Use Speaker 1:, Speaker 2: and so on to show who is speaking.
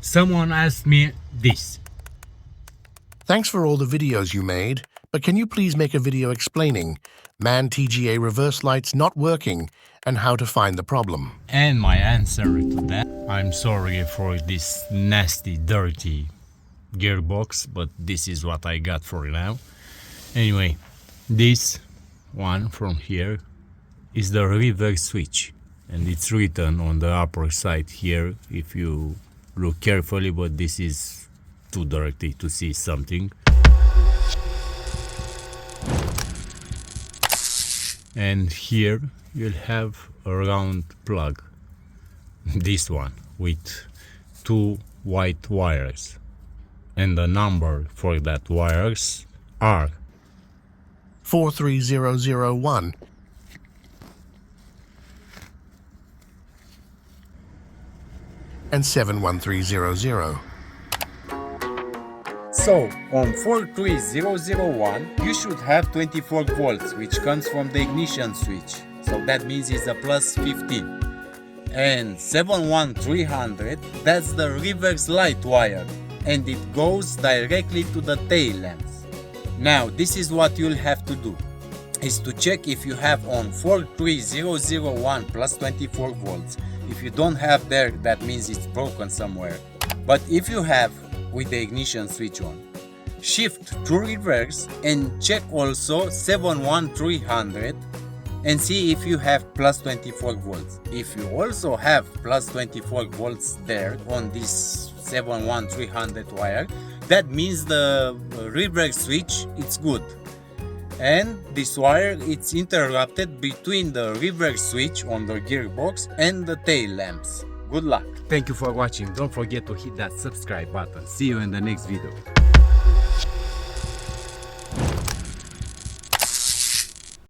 Speaker 1: Someone asked me this.
Speaker 2: Thanks for all the videos you made, but can you please make a video explaining MAN TGA reverse lights not working and how to find the problem?
Speaker 1: And my answer to that, I'm sorry for this nasty, dirty gearbox, but this is what I got for now. Anyway, this one from here is the reverse switch, and it's written on the upper side here if you look carefully, but this is too dirty to see something. And here you'll have a round plug, this one with two white wires, and the number for that wires are
Speaker 2: 43001 and 71300.
Speaker 3: So, on 43001, you should have 24 volts, which comes from the ignition switch. So that means it's a plus 15. And 71300, that's the reverse light wire, and it goes directly to the tail lamps. Now, this is what you'll have to do, is to check if you have on 43001 plus 24 volts. If you don't have there, that means it's broken somewhere. But if you have, with the ignition switch on, shift to reverse and check also 71300 and see if you have plus 24 volts. If you also have plus 24 volts there on this 71300 wire, that means the reverse switch it's good. And this wire it's interrupted between the reverse switch on the gearbox and the tail lamps. Good luck.
Speaker 4: Thank you for watching. Don't forget to hit that subscribe button. See you in the next video.